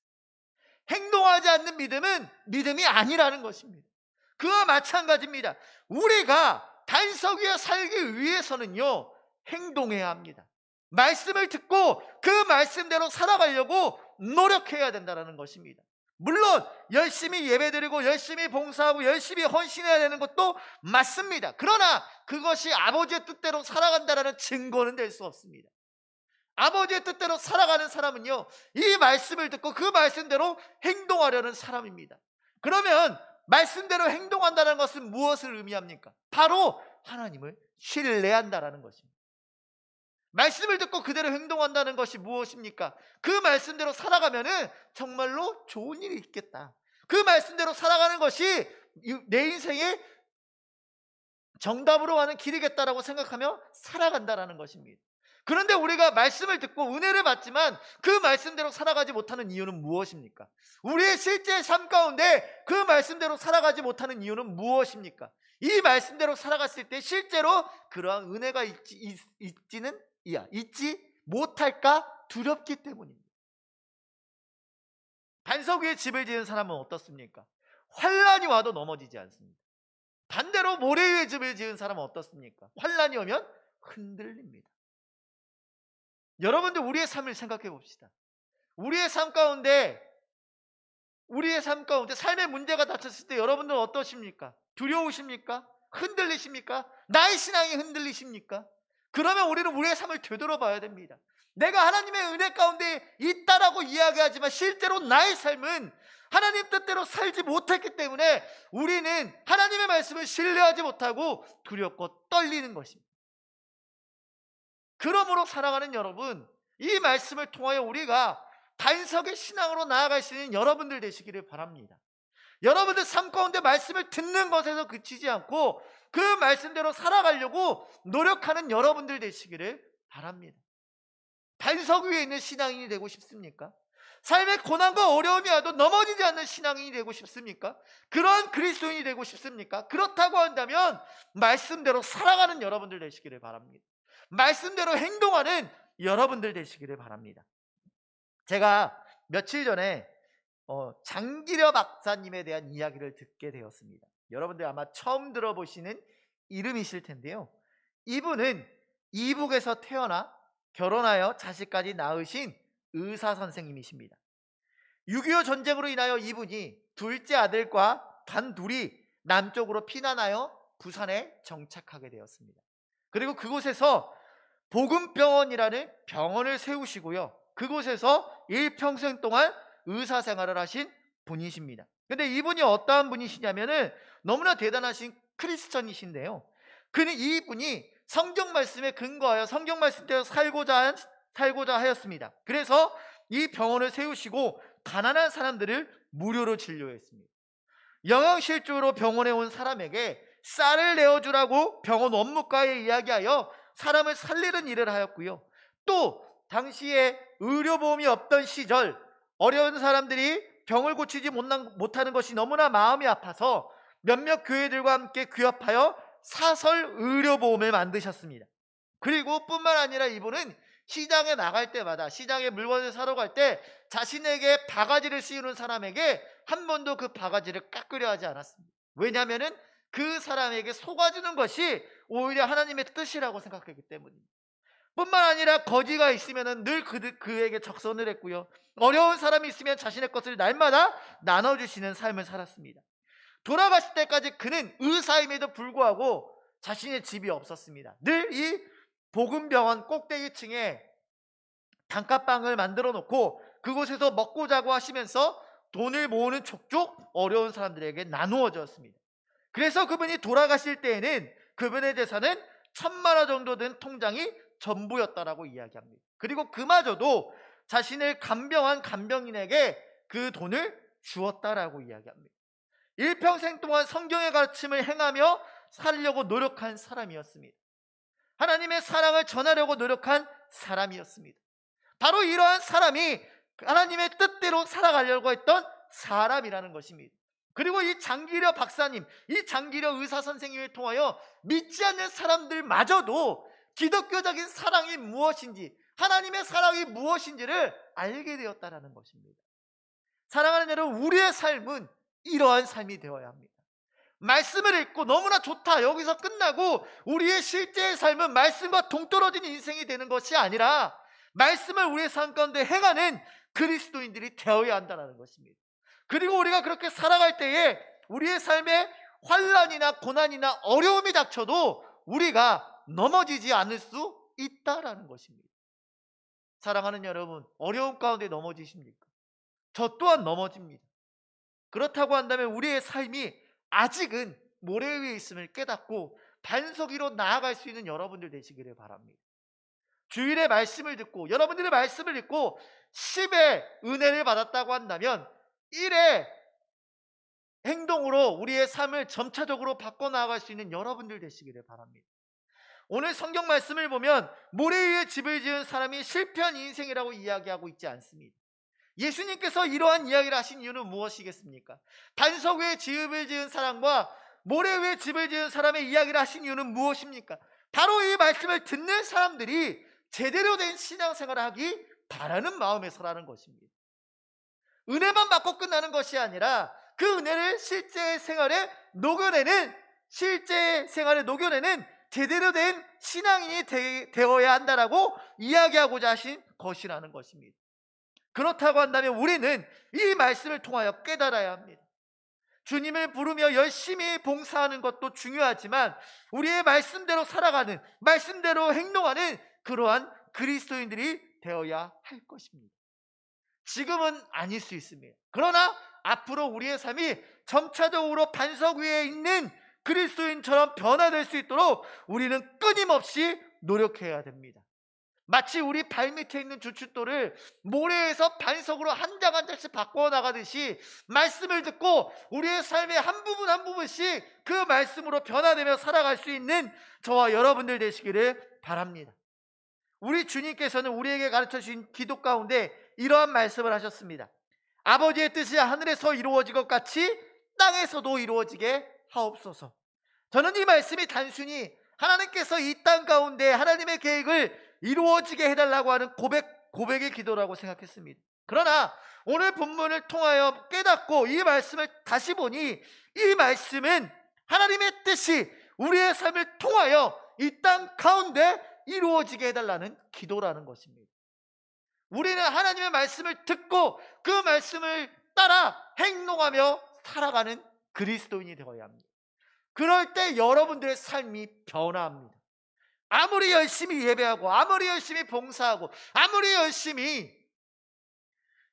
행동하지 않는 믿음은 믿음이 아니라는 것입니다. 그와 마찬가지입니다. 우리가 반석 위에 살기 위해서는요, 행동해야 합니다. 말씀을 듣고 그 말씀대로 살아가려고 노력해야 된다는 것입니다. 물론 열심히 예배드리고 열심히 봉사하고 열심히 헌신해야 되는 것도 맞습니다. 그러나 그것이 아버지의 뜻대로 살아간다는 증거는 될 수 없습니다. 아버지의 뜻대로 살아가는 사람은요, 이 말씀을 듣고 그 말씀대로 행동하려는 사람입니다. 그러면 말씀대로 행동한다는 것은 무엇을 의미합니까? 바로 하나님을 신뢰한다는 것입니다. 말씀을 듣고 그대로 행동한다는 것이 무엇입니까? 그 말씀대로 살아가면은 정말로 좋은 일이 있겠다. 그 말씀대로 살아가는 것이 내 인생의 정답으로 가는 길이겠다라고 생각하며 살아간다는 것입니다. 그런데 우리가 말씀을 듣고 은혜를 받지만 그 말씀대로 살아가지 못하는 이유는 무엇입니까? 우리의 실제 삶 가운데 그 말씀대로 살아가지 못하는 이유는 무엇입니까? 이 말씀대로 살아갔을 때 실제로 그러한 은혜가 있지 못할까 두렵기 때문입니다. 반석 위에 집을 지은 사람은 어떻습니까? 환란이 와도 넘어지지 않습니다. 반대로 모래 위에 집을 지은 사람은 어떻습니까? 환란이 오면 흔들립니다. 여러분들 우리의 삶을 생각해 봅시다. 우리의 삶 가운데 삶의 문제가 닥쳤을 때 여러분들은 어떠십니까? 두려우십니까? 흔들리십니까? 나의 신앙이 흔들리십니까? 그러면 우리는 우리의 삶을 되돌아봐야 됩니다. 내가 하나님의 은혜 가운데 있다라고 이야기하지만 실제로 나의 삶은 하나님 뜻대로 살지 못했기 때문에 우리는 하나님의 말씀을 신뢰하지 못하고 두렵고 떨리는 것입니다. 그러므로 사랑하는 여러분, 이 말씀을 통하여 우리가 반석의 신앙으로 나아갈 수 있는 여러분들 되시기를 바랍니다. 여러분들 삶 가운데 말씀을 듣는 것에서 그치지 않고 그 말씀대로 살아가려고 노력하는 여러분들 되시기를 바랍니다. 반석 위에 있는 신앙인이 되고 싶습니까? 삶의 고난과 어려움이 와도 넘어지지 않는 신앙인이 되고 싶습니까? 그런 그리스도인이 되고 싶습니까? 그렇다고 한다면 말씀대로 살아가는 여러분들 되시기를 바랍니다. 말씀대로 행동하는 여러분들 되시기를 바랍니다. 제가 며칠 전에 장기려 박사님에 대한 이야기를 듣게 되었습니다. 여러분들 아마 처음 들어보시는 이름이실 텐데요. 이분은 이북에서 태어나 결혼하여 자식까지 낳으신 의사 선생님이십니다. 6.25 전쟁으로 인하여 이분이 둘째 아들과 단둘이 남쪽으로 피난하여 부산에 정착하게 되었습니다. 그리고 그곳에서 복음병원이라는 병원을 세우시고요. 그곳에서 일평생 동안 의사 생활을 하신 분이십니다. 근데 이분이 어떠한 분이시냐면은 너무나 대단하신 크리스천이신데요. 이분이 성경 말씀에 근거하여 성경 말씀대로 살고자 하였습니다. 그래서 이 병원을 세우시고 가난한 사람들을 무료로 진료했습니다. 영양실조로 병원에 온 사람에게 쌀을 내어주라고 병원 원무과에 이야기하여 사람을 살리는 일을 하였고요. 또 당시에 의료보험이 없던 시절 어려운 사람들이 병을 고치지 못하는 것이 너무나 마음이 아파서 몇몇 교회들과 함께 규합하여 사설 의료보험을 만드셨습니다. 그리고 뿐만 아니라 이분은 시장에 나갈 때마다 시장에 물건을 사러 갈 때 자신에게 바가지를 씌우는 사람에게 한 번도 그 바가지를 깎으려 하지 않았습니다. 왜냐하면 그 사람에게 속아주는 것이 오히려 하나님의 뜻이라고 생각했기 때문입니다. 뿐만 아니라 거지가 있으면 늘 그에게 적선을 했고요. 어려운 사람이 있으면 자신의 것을 날마다 나눠주시는 삶을 살았습니다. 돌아가실 때까지 그는 의사임에도 불구하고 자신의 집이 없었습니다. 늘 이 복음병원 꼭대기층에 단칸방을 만들어 놓고 그곳에서 먹고 자고 하시면서 돈을 모으는 족족 어려운 사람들에게 나누어 졌습니다. 그래서 그분이 돌아가실 때에는 그분의 재산은 1,000만 원 정도 된 통장이 전부였다라고 이야기합니다. 그리고 그마저도 자신을 간병한 간병인에게 그 돈을 주었다라고 이야기합니다. 일평생 동안 성경의 가르침을 행하며 살려고 노력한 사람이었습니다. 하나님의 사랑을 전하려고 노력한 사람이었습니다. 바로 이러한 사람이 하나님의 뜻대로 살아가려고 했던 사람이라는 것입니다. 그리고 이 장기려 박사님, 이 장기려 의사 선생님을 통하여 믿지 않는 사람들마저도 기독교적인 사랑이 무엇인지, 하나님의 사랑이 무엇인지를 알게 되었다는 것입니다. 사랑하는 여러분, 우리의 삶은 이러한 삶이 되어야 합니다. 말씀을 읽고 너무나 좋다, 여기서 끝나고 우리의 실제의 삶은 말씀과 동떨어진 인생이 되는 것이 아니라 말씀을 우리의 삶 가운데 행하는 그리스도인들이 되어야 한다는 것입니다. 그리고 우리가 그렇게 살아갈 때에 우리의 삶에 환난이나 고난이나 어려움이 닥쳐도 우리가 넘어지지 않을 수 있다라는 것입니다. 사랑하는 여러분, 어려움 가운데 넘어지십니까? 저 또한 넘어집니다. 그렇다고 한다면 우리의 삶이 아직은 모래 위에 있음을 깨닫고 반석 위로 나아갈 수 있는 여러분들 되시기를 바랍니다. 주일에 말씀을 듣고 여러분들의 말씀을 읽고 10의 은혜를 받았다고 한다면 1의 행동으로 우리의 삶을 점차적으로 바꿔나갈 수 있는 여러분들 되시기를 바랍니다. 오늘 성경 말씀을 보면 모래 위에 집을 지은 사람이 실패한 인생이라고 이야기하고 있지 않습니다. 예수님께서 이러한 이야기를 하신 이유는 무엇이겠습니까? 반석 위에 집을 지은 사람과 모래 위에 집을 지은 사람의 이야기를 하신 이유는 무엇입니까? 바로 이 말씀을 듣는 사람들이 제대로 된 신앙생활을 하기 바라는 마음에서라는 것입니다. 은혜만 받고 끝나는 것이 아니라 그 은혜를 실제 생활에 녹여내는 제대로 된 신앙인이 되어야 한다라고 이야기하고자 하신 것이라는 것입니다. 그렇다고 한다면 우리는 이 말씀을 통하여 깨달아야 합니다. 주님을 부르며 열심히 봉사하는 것도 중요하지만 우리의 말씀대로 살아가는, 말씀대로 행동하는 그러한 그리스도인들이 되어야 할 것입니다. 지금은 아닐 수 있습니다. 그러나 앞으로 우리의 삶이 점차적으로 반석 위에 있는 그리스도인처럼 변화될 수 있도록 우리는 끊임없이 노력해야 됩니다. 마치 우리 발밑에 있는 주춧돌을 모래에서 반석으로 한 장 한 장씩 바꿔 나가듯이 말씀을 듣고 우리의 삶의 한 부분 한 부분씩 그 말씀으로 변화되며 살아갈 수 있는 저와 여러분들 되시기를 바랍니다. 우리 주님께서는 우리에게 가르쳐 주신 기도 가운데 이러한 말씀을 하셨습니다. 아버지의 뜻이 하늘에서 이루어진 것 같이 땅에서도 이루어지게 하옵소서. 저는 이 말씀이 단순히 하나님께서 이 땅 가운데 하나님의 계획을 이루어지게 해달라고 하는 고백의 기도라고 생각했습니다. 그러나 오늘 본문을 통하여 깨닫고 이 말씀을 다시 보니 이 말씀은 하나님의 뜻이 우리의 삶을 통하여 이 땅 가운데 이루어지게 해달라는 기도라는 것입니다. 우리는 하나님의 말씀을 듣고 그 말씀을 따라 행동하며 살아가는 그리스도인이 되어야 합니다. 그럴 때 여러분들의 삶이 변화합니다. 아무리 열심히 예배하고 아무리 열심히 봉사하고 아무리 열심히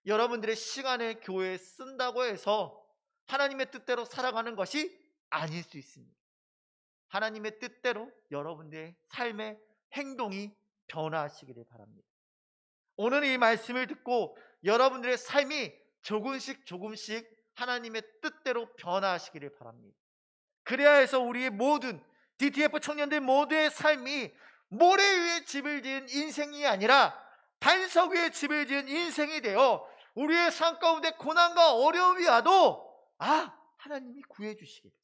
여러분들의 시간을 교회에 쓴다고 해서 하나님의 뜻대로 살아가는 것이 아닐 수 있습니다. 하나님의 뜻대로 여러분들의 삶의 행동이 변화하시기를 바랍니다. 오늘 이 말씀을 듣고 여러분들의 삶이 조금씩 하나님의 뜻대로 변화하시기를 바랍니다. 그래야 해서 우리의 모든 DTF 청년들 모두의 삶이 모래 위에 집을 지은 인생이 아니라 반석 위에 집을 지은 인생이 되어 우리의 삶 가운데 고난과 어려움이 와도 하나님이 구해 주시겠지,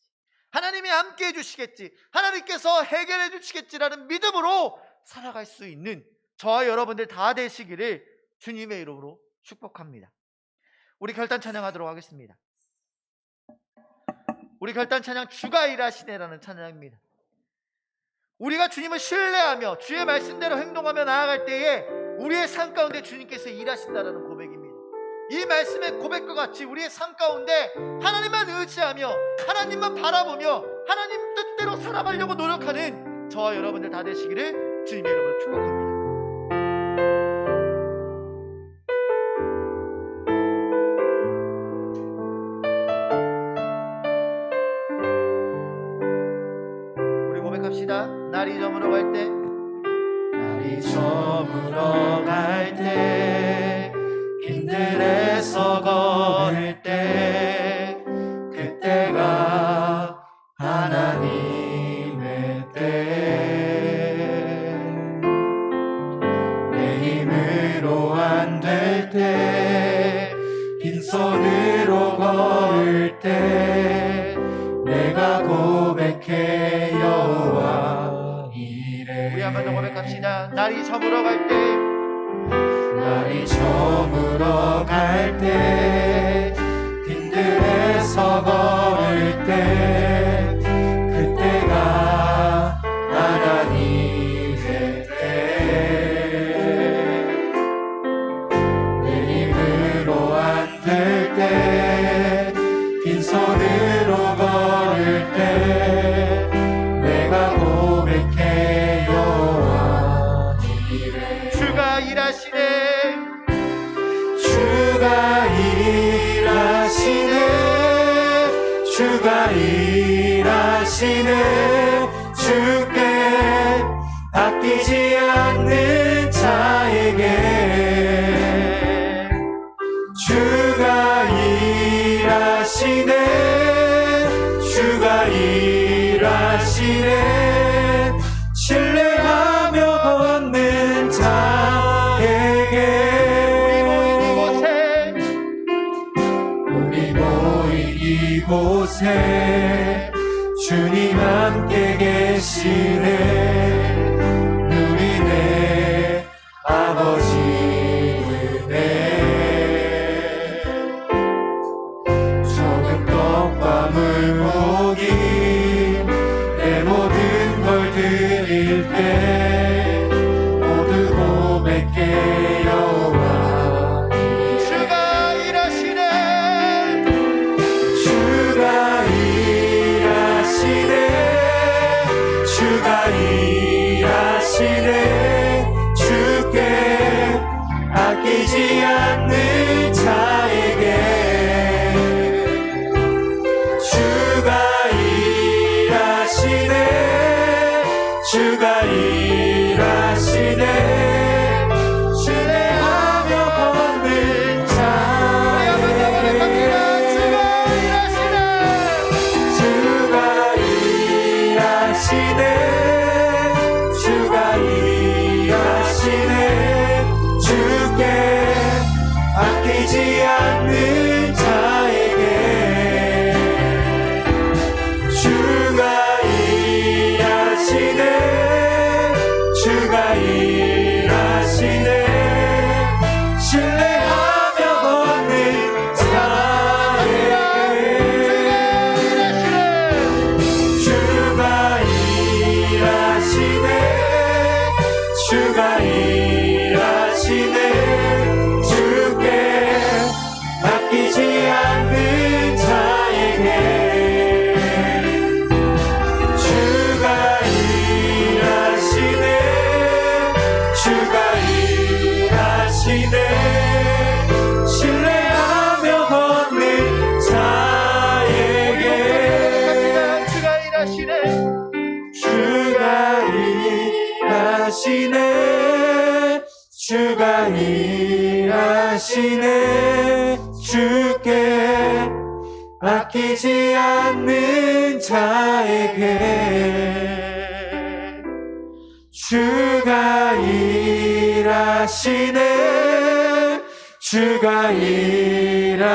하나님이 함께 해 주시겠지, 하나님께서 해결해 주시겠지라는 믿음으로 살아갈 수 있는 저와 여러분들 다 되시기를 주님의 이름으로 축복합니다. 우리 결단 찬양하도록 하겠습니다. 우리 결단 찬양 주가 일하시네라는 찬양입니다. 우리가 주님을 신뢰하며 주의 말씀대로 행동하며 나아갈 때에 우리의 삶 가운데 주님께서 일하신다는 고백입니다. 이 말씀의 고백과 같이 우리의 삶 가운데 하나님만 의지하며 하나님만 바라보며 하나님 뜻대로 살아가려고 노력하는 저와 여러분들 다 되시기를 주님의 이름으로 축복합니다. 날이 저물어 갈 때, 날이 저물어 갈 때, 길들에서 걸을 때, 그때가 하나님의 때. 내 힘으로 안 될 때, 빈손으로 걸을 때, 내가 고백해 여호와. 우리 한 번 더 고백합시다. 날이 저물어 갈 때, 날이 저물어 갈 때, 빈들에서 걸을 때, 그때가 하나님의 때. 내 힘으로 안 될 때, 빈손으로 걸을 때, 내가 고백해 여호와 이래. 주가 일하시네, 주가 일하시네, 주가 일하시네. 주께 아끼지 않는 자에게 주가 일하시네, 주가 일하시네. 신뢰하며 걷는 자에게 우리 모인 이곳에 주님 함께 계시네. 누리네 아버지 은혜. 적은 떡과 물고기 내 모든 걸 드릴 때 모두 고백해 여호와 주가 일하시네, 주가 일하시네, 주가 일하시네. 주께 아끼지 않는 자에게 주가 일하시네, 주가 일하시네. 하시네 주께 아끼지 않는 자에게 주가 일하시네 주가 일하시네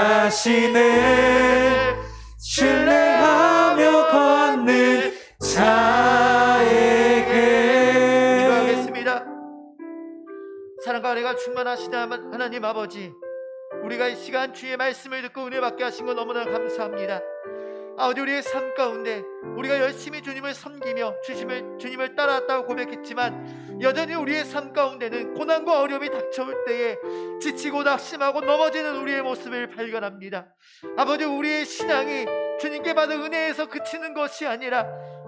신뢰하며 걷는 자에게 기도하겠습니다. 사랑과 은혜가 충만하시다 하나님 아버지, 우리가 이 시간 주의 말씀을 듣고 은혜 받게 하신 것 너무나 감사합니다. 아버지, 우리의 삶 가운데 우리가 열심히 주님을 섬기며 주님을 따라왔다고 고백했지만 여전히 우리의 삶 가운데는 고난과 어려움이 닥쳐올 때에 지치고 낙심하고 넘어지는 우리의 모습을 발견합니다. 아버지, 우리의 신앙이 주님께 받은 은혜에서 그치는 것이 아니라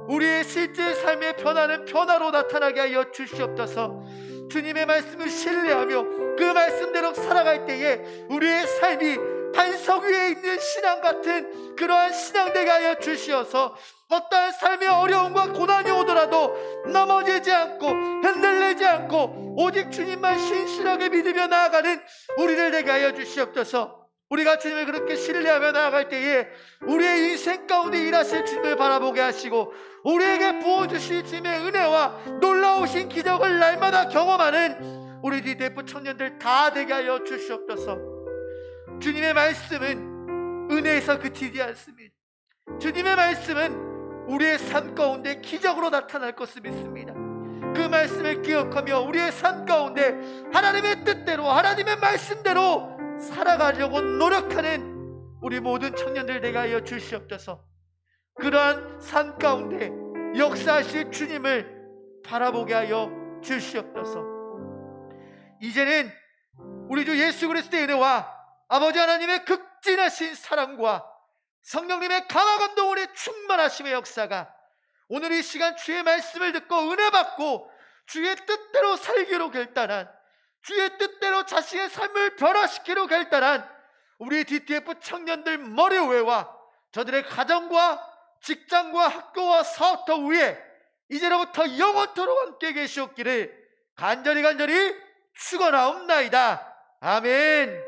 우리의 실제 삶의 변화는 변화로 나타나게 하여 주시옵소서. 주님의 말씀을 신뢰하며 그 말씀대로 살아갈 때에 우리의 삶이 반석 위에 있는 신앙 같은 그러한 신앙 되게 하여 주시어서 어떠한 삶의 어려움과 고난이 오더라도 넘어지지 않고 흔들리지 않고 오직 주님만 신실하게 믿으며 나아가는 우리를 되게 하여 주시옵소서. 우리가 주님을 그렇게 신뢰하며 나아갈 때에 우리의 인생 가운데 일하실 주님을 바라보게 하시고 우리에게 부어주실 주님의 은혜와 놀라우신 기적을 날마다 경험하는 우리 디데프 청년들 다 되게 하여 주시옵소서. 주님의 말씀은 은혜에서 그치지 않습니다. 주님의 말씀은 우리의 삶 가운데 기적으로 나타날 것을 믿습니다. 그 말씀을 기억하며 우리의 삶 가운데 하나님의 뜻대로 하나님의 말씀대로 살아가려고 노력하는 우리 모든 청년들 되게 하여 주시옵소서. 그러한 삶 가운데 역사하실 주님을 바라보게 하여 주시옵소서. 이제는 우리 주 예수 그리스도의 은혜와 아버지 하나님의 극진하신 사랑과 성령님의 강화 감동의 충만하심의 역사가 오늘 이 시간 주의 말씀을 듣고 은혜 받고 주의 뜻대로 살기로 결단한, 주의 뜻대로 자신의 삶을 변화시키려 결단한 우리 DTF 청년들 머리 위와 저들의 가정과 직장과 학교와 사업터 위에 이제로부터 영원토록 함께 계시옵기를 간절히 축원하옵나이다. 아멘.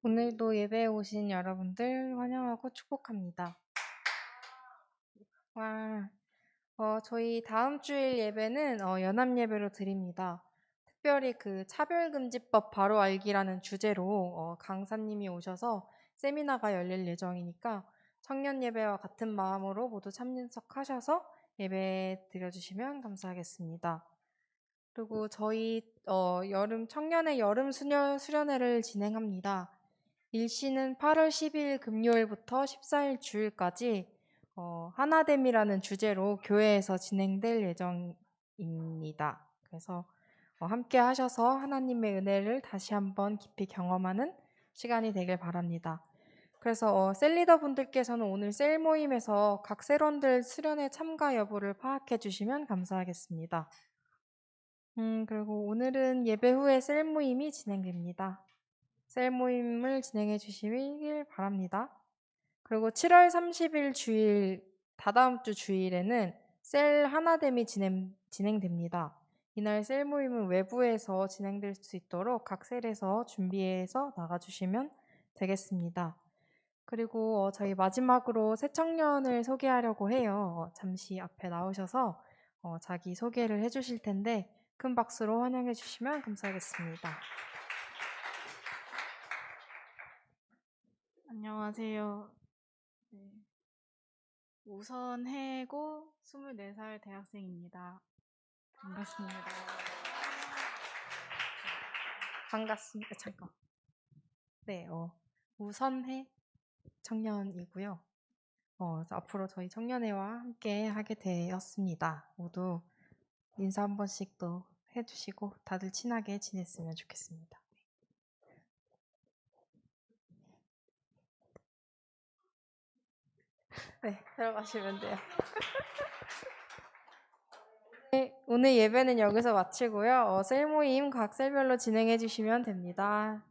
오늘도 예배에 오신 여러분들 환영하고 축복합니다. 저희 다음 주일 예배는 연합 예배로 드립니다. 특별히 그 차별금지법 바로 알기라는 주제로 강사님이 오셔서 세미나가 열릴 예정이니까 청년 예배와 같은 마음으로 모두 참석하셔서 예배 드려주시면 감사하겠습니다. 그리고 저희 청년의 여름 수련회를 진행합니다. 일시는 8월 10일 금요일부터 14일 주일까지 하나됨이라는 주제로 교회에서 진행될 예정입니다. 그래서 함께 하셔서 하나님의 은혜를 다시 한번 깊이 경험하는 시간이 되길 바랍니다. 그래서 셀리더 분들께서는 오늘 셀 모임에서 각 셀원들 수련회 참가 여부를 파악해 주시면 감사하겠습니다. 그리고 오늘은 예배 후에 셀 모임이 진행됩니다. 셀 모임을 진행해 주시길 바랍니다. 그리고 7월 30일 주일, 다다음 주 주일에는 셀 하나됨이 진행됩니다. 이날 셀 모임은 외부에서 진행될 수 있도록 각 셀에서 준비해서 나가주시면 되겠습니다. 그리고 저희 마지막으로 새 청년을 소개하려고 해요. 잠시 앞에 나오셔서 자기 소개를 해주실 텐데 큰 박수로 환영해 주시면 감사하겠습니다. 안녕하세요. 네. 우선해고 24살 대학생입니다. 반갑습니다. 반갑습니다. 잠깐. 네, 우선해 청년이고요. 앞으로 저희 청년회와 함께 하게 되었습니다. 모두 인사 한 번씩 또 해주시고 다들 친하게 지냈으면 좋겠습니다. 네, 들어가시면 돼요. 네, 오늘 예배는 여기서 마치고요. 셀 모임 각 셀별로 진행해 주시면 됩니다.